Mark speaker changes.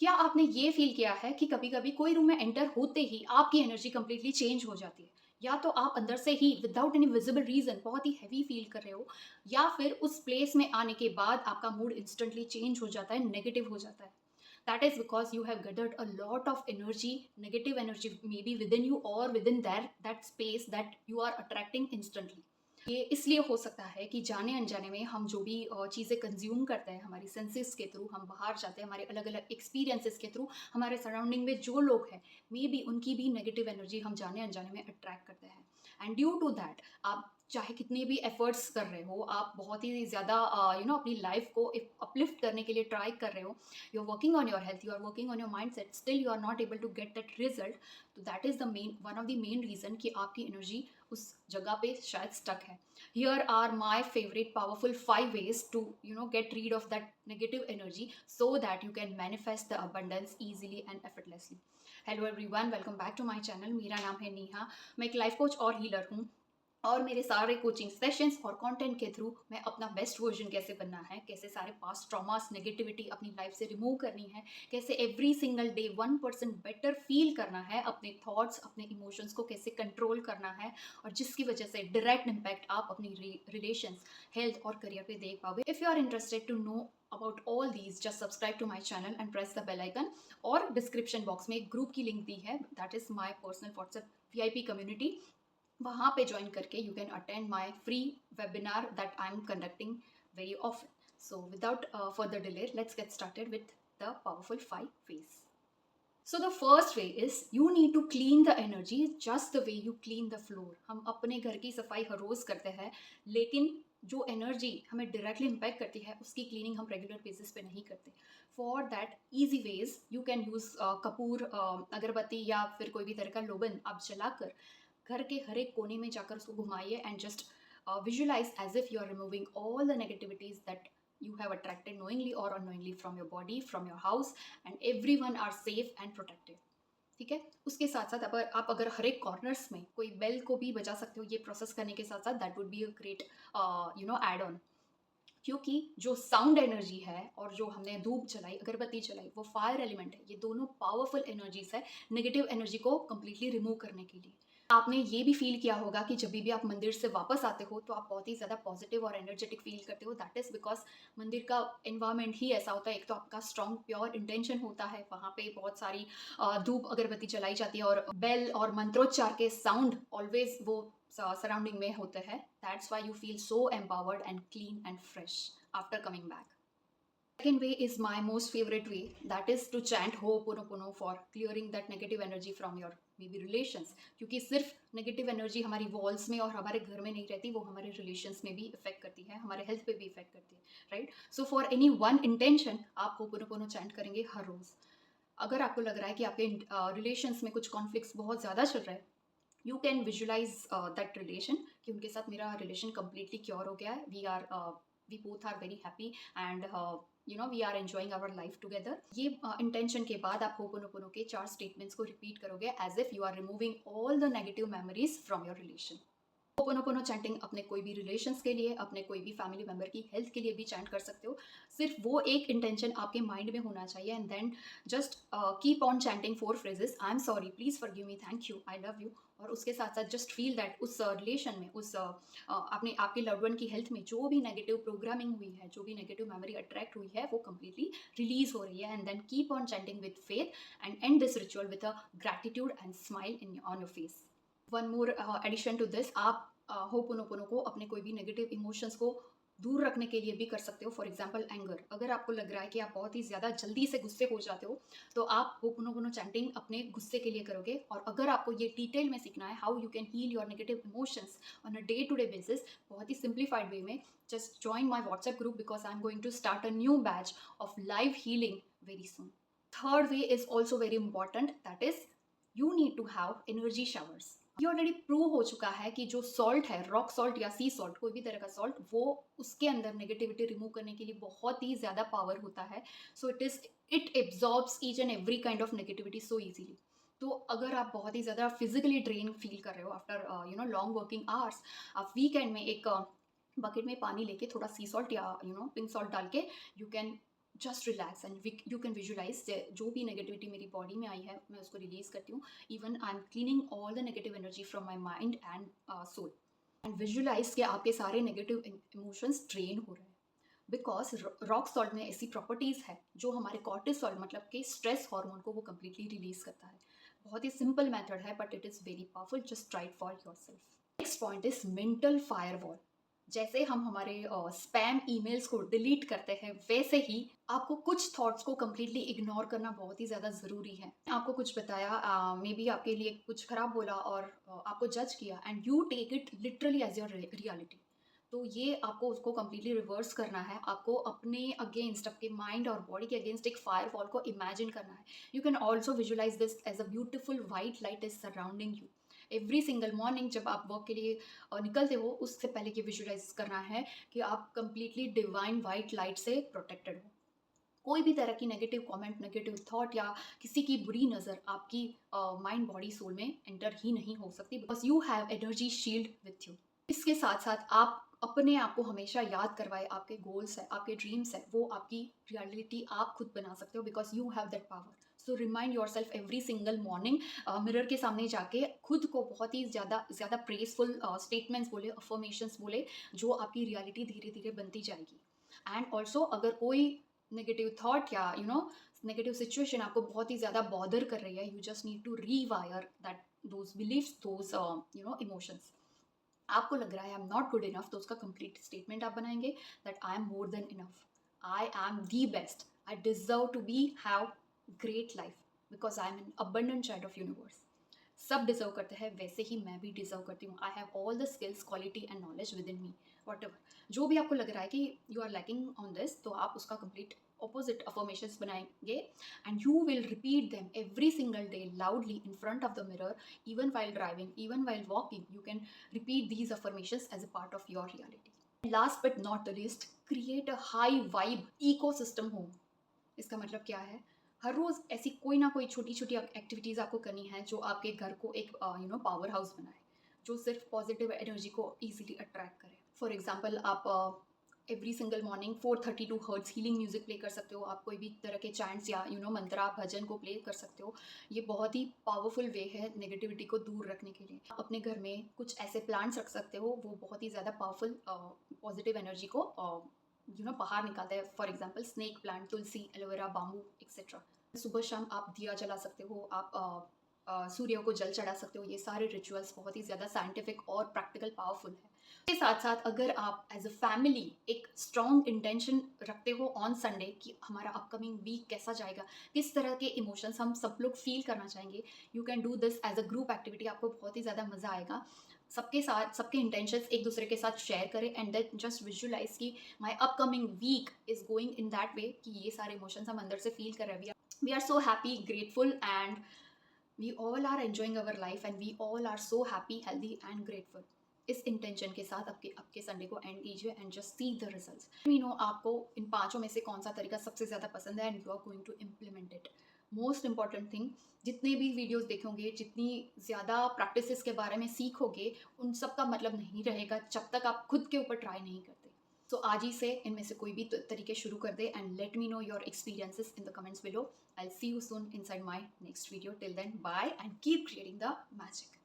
Speaker 1: क्या आपने ये फ़ील किया है कि कभी-कभी कोई रूम में एंटर होते ही आपकी एनर्जी कंप्लीटली चेंज हो जाती है? या तो आप अंदर से ही विदाउट एनी विज़िबल रीज़न बहुत ही हेवी फ़ील कर रहे हो या फिर उस प्लेस में आने के बाद आपका मूड इंस्टेंटली चेंज हो जाता है, नेगेटिव हो जाता है। That is because you have gathered a lot of energy, negative energy may be within you और within that space that you are attracting instantly. ये इसलिए हो सकता है कि जाने-अनजाने में हम जो भी चीज़ें कंज़्यूम करते हैं, हमारी सेंसेस के थ्रू हम बाहर जाते हैं, हमारे अलग-अलग एक्सपीरियंसेस के थ्रू, हमारे सराउंडिंग में जो लोग हैं, मे बी उनकी भी नेगेटिव एनर्जी हम जाने-अनजाने में अट्रैक्ट करते हैं। एंड ड्यू टू दैट आप चाहे कितने भी एफर्ट्स कर रहे हो, आप बहुत ही ज़्यादा अपनी लाइफ़ को अपलिफ्ट करने के लिए ट्राई कर रहे हो, you are working on your health, you are working on your mindset, still you are not able to get that result, तो that is the main one of the main reason कि आपकी energy उस जगह पे शायद stuck है। Here are my favorite powerful 5 ways to get rid of that negative energy so that you can manifest the abundance easily and effortlessly. Hello everyone, welcome back to my channel. मेरा नाम है नेहा, मैं एक life coach और healer हूँ और मेरे सारे कोचिंग सेशंस और कंटेंट के थ्रू मैं अपना बेस्ट वर्जन कैसे बनना है, कैसे सारे पास्ट ट्रॉमास नेगेटिविटी अपनी लाइफ से रिमूव करनी है, कैसे every single day 1% better feel करना है, अपने थॉट्स अपने इमोशंस को कैसे कंट्रोल करना है और जिसकी वजह से डायरेक्ट इम्पैक्ट आप अपनी रिलेशंस, हेल्थ और करियर पे देख पाओगे। If you are interested to know about all these just subscribe to my channel and press the bell icon. और डिस्क्रिप्शन बॉक्स में एक ग्रुप की लिंक दी है, that is my personal WhatsApp VIP community. वहाँ पे ज्वाइन करके you can attend my free webinar that I am conducting very often. So without further delay let's get started with the powerful 5 ways. So the first way is you need to clean the energy just the way you clean the floor. हम अपने घर की सफाई हर रोज करते हैं, लेकिन जो energy हमें डायरेक्टली इम्पैक्ट करती है उसकी क्लीनिंग हम रेगुलर बेसिस पे नहीं करते। For that easy ways you can use Kapoor, अगरबत्ती या फिर कोई भी तरह का लोबन आप जलाकर घर के हर एक कोने में जाकर उसको घुमाइए and just visualize as if you are removing all the negativities that you have attracted knowingly or unknowingly from your body, from your house, and everyone are safe and protected. ठीक है, उसके साथ साथ अगर हर एक कॉर्नर्स में कोई bell को भी बजा सकते हो ये प्रोसेस करने के साथ साथ, that would be a great add on. क्योंकि जो साउंड एनर्जी है और जो हमने धूप जलाई, अगरबत्ती जलाई, वो फायर एलिमेंट है, ये दोनों पावरफुल एनर्जीज है नेगेटिव एनर्जी को कम्प्लीटली रिमूव करने के लिए। आपने ये भी फील किया होगा कि जब भी आप मंदिर से वापस आते हो तो आप बहुत ही ज़्यादा पॉजिटिव और एनर्जेटिक फील करते हो। दैट इज़ बिकॉज मंदिर का एनवायरनमेंट ही ऐसा होता है। एक तो आपका स्ट्रॉन्ग प्योर इंटेंशन होता है, वहाँ पे बहुत सारी धूप अगरबत्ती जलाई जाती है और बेल और मंत्रोच्चार के साउंड ऑलवेज वो सराउंडिंग में होते हैं। That's why you feel so empowered and clean and fresh after coming back. Second way is my most favorite way, that is to chant Ho'oponopono for clearing that negative energy from your maybe relations. क्योंकि सिर्फ negative energy हमारी walls में और हमारे घर में नहीं रहती, वो हमारे रिलेशंस में भी इफेक्ट करती है, हमारे हेल्थ पे भी इफेक्ट करती है, right? So for any one intention आप Ho'oponopono चैंट करेंगे हर रोज। अगर आपको लग रहा है कि आपके रिलेशंस में कुछ कॉन्फ्लिक्ट्स बहुत ज़्यादा चल रहा है, you can visualise that relation कि उनके साथ मेरा रिलेशन कम्प्लीटली क्योर हो गया है, we both are very happy and we are enjoying our life together. ये इंटेंशन के बाद आप होपोनोपोनो के 4 स्टेटमेंट्स को रिपीट करोगे as if you are removing all the negative memories from your relation. Ho'oponopono chanting अपने कोई भी रिलेशंस के लिए, अपने कोई भी फैमिली मेंबर की हेल्थ के लिए भी चैंट कर सकते हो। सिर्फ वो एक इंटेंशन आपके माइंड में होना चाहिए and then just keep on chanting 4 phrases, I am sorry, please forgive me, thank you, I love you. और उसके साथ साथ जस्ट फील दैट उस रिलेशन में, उस अपने आपके लव्ड वन की हेल्थ में जो भी नेगेटिव प्रोग्रामिंग हुई है, जो भी नेगेटिव मेमोरी अट्रैक्ट हुई है, वो कम्प्लीटली रिलीज हो रही है। And then keep on chanting with faith and and this ritual with a gratitude and smile in on your face. One more addition to this, आप होपोनोपोनो को अपने कोई भी नेगेटिव इमोशंस को दूर रखने के लिए भी कर सकते हो। फॉर एग्जाम्पल एंगर, अगर आपको लग रहा है कि आप बहुत ही ज़्यादा जल्दी से गुस्से हो जाते हो, तो आप होपोनोपोनो चैंटिंग अपने गुस्से के लिए करोगे। और अगर आपको ये डिटेल में सीखना है how you can heal your negative emotions on a day to day basis, बहुत ही सिंप्लीफाइड वे में, just join my WhatsApp group because I am going to start a new batch of live healing very soon. Third way is also very important, that is you need to have energy showers. ये already prove हो चुका है कि जो salt है, rock salt या सी salt, कोई भी तरह का सॉल्ट, वो उसके अंदर नेगेटिविटी रिमूव करने के लिए बहुत ही ज़्यादा पावर होता है। So it absorbs each and every kind of negativity so easily. तो अगर आप बहुत ही ज़्यादा फिजिकली ड्रेन फील कर रहे हो आफ्टर लॉन्ग वर्किंग आवर्स, आप वीकेंड में एक बकेट में पानी लेके थोड़ा सी सॉल्ट या पिंक सॉल्ट डाल के you can just relax and you can visualise जो भी नेगेटिविटी मेरी बॉडी में आई है मैं उसको रिलीज करती हूँ. Even I am cleaning all the negative energy from my mind and soul. And visualise कि आपके सारे नेगेटिव इमोशंस ड्रेन हो रहे हैं. बिकॉज रॉक सॉल्ट में ऐसी प्रॉपर्टीज़ है जो हमारे कॉर्टिसोल मतलब कि स्ट्रेस हार्मोन को वो कम्प्लीटली रिलीज करता है. बहुत ही सिंपल मेथड है but it is very powerful. Just try for your self. Next point is mental firewall. जैसे हम हमारे स्पैम ईमेल्स को डिलीट करते हैं वैसे ही आपको कुछ थॉट्स को कम्प्लीटली इग्नोर करना बहुत ही ज़्यादा ज़रूरी है. आपको कुछ बताया, मे बी आपके लिए कुछ खराब बोला और आपको जज किया and you take it literally as your reality. तो ये आपको उसको कम्प्लीटली रिवर्स करना है. आपको अपने अगेंस्ट, आपके माइंड और बॉडी के अगेंस्ट एक फायर वॉल को इमेजिन करना है. You can also visualise this as a beautiful white light is surrounding you. Every single morning जब आप वर्क के लिए निकलते हो उससे पहले ये विजुलाइज करना है कि आप कंप्लीटली डिवाइन वाइट लाइट से प्रोटेक्टेड हो. कोई भी तरह की नेगेटिव कमेंट, नेगेटिव थॉट या किसी की बुरी नज़र आपकी माइंड बॉडी सोल में एंटर ही नहीं हो सकती. Because you have energy shield with you. इसके साथ साथ आप अपने आप को हमेशा याद करवाए आपके गोल्स है, आपके ड्रीम्स है, वो आपकी रियलिटी आप खुद बना सकते हो. Because you have that power. So remind your self every single morning. Mirror के सामने जाके खुद को बहुत ही ज़्यादा प्रेसफुल स्टेटमेंट्स बोले, अफर्मेशंस बोले, जो आपकी रियलिटी धीरे धीरे बनती जाएगी. एंड ऑल्सो अगर कोई नेगेटिव थॉट या नेगेटिव सिचुएशन आपको बहुत ही ज़्यादा बॉदर कर रही है, you just need to rewire that those beliefs, those emotions. आपको लग रहा है I am not good enough, तो उसका कंप्लीट स्टेटमेंट आप बनाएंगे that I am more than enough, I am the best, I deserve to be have great life because I am an abundant child of universe. सब deserve करते हैं वैसे ही मैं भी डिजर्व करती हूँ. I have all the skills, quality and knowledge within me. Whatever जो भी आपको लग रहा है कि you are lacking on this, तो आप उसका कंप्लीट opposite affirmations बनाएंगे and you will repeat them every single day loudly in front of the mirror, even while driving, even while walking. You can repeat these affirmations as a part of your reality. And last but not the least, create a high vibe ecosystem home. इसका मतलब क्या है? हर रोज़ ऐसी कोई ना कोई छोटी छोटी एक्टिविटीज़ आपको करनी है जो आपके घर को एक पावर हाउस बनाए, जो सिर्फ पॉजिटिव एनर्जी को ईजिली अट्रैक्ट करे. फॉर एग्जाम्पल आप every single morning 432 hertz healing music play कर सकते हो. आप कोई भी तरह के चैंट्स या मंत्रा भजन को प्ले कर सकते हो. ये बहुत ही पावरफुल वे है नेगेटिविटी को दूर रखने के लिए. आप अपने घर में कुछ ऐसे प्लांट्स रख सकते हो, वो बहुत ही ज़्यादा पावरफुल पॉजिटिव एनर्जी को बाहर निकालते हैं. For example snake plant, Tulsi, aloe vera, bamboo etcetera. सुबह शाम आप दिया जला सकते हो, आप सूर्य को जल चढ़ा सकते हो. ये सारे रिचुअल्स बहुत ही ज़्यादा साइंटिफिक और प्रैक्टिकल पावरफुल है. इसके साथ साथ अगर आप एज अ फैमिली एक स्ट्रॉन्ग इंटेंशन रखते हो ऑन संडे कि हमारा अपकमिंग वीक कैसा जाएगा, किस तरह के इमोशंस हम सब लोग फील करना चाहेंगे, you can do this as a group activity. आपको बहुत ही ज़्यादा मज़ा आएगा. सबके साथ सबके इंटेंशंस एक दूसरे के साथ शेयर करें एंड देन जस्ट विजुलाइज कि my upcoming week is going in that way कि ये सारे इमोशंस हम अंदर से फील कर रहे हैं. We are so happy, grateful and we all are enjoying our life and we all are so happy, healthy and grateful. इस इंटेंशन के साथ आपके संडे को एंड कीजिए and just see the results. We know आपको इन पांचों में से कौन सा तरीका सबसे ज़्यादा पसंद है and you are going to implement it. Most important thing, जितने भी वीडियोस देखोगे, जितनी ज़्यादा प्रैक्टिसेस के बारे में सीखोगे, उन सब का मतलब नहीं रहेगा जब तक आप खुद के ऊपर ट्राई नहीं करते. सो आज ही से इनमें से कोई भी तरीके शुरू कर दे and let me know your experiences in the comments below. I'll see you soon inside my next video. Till then, bye and keep creating the magic.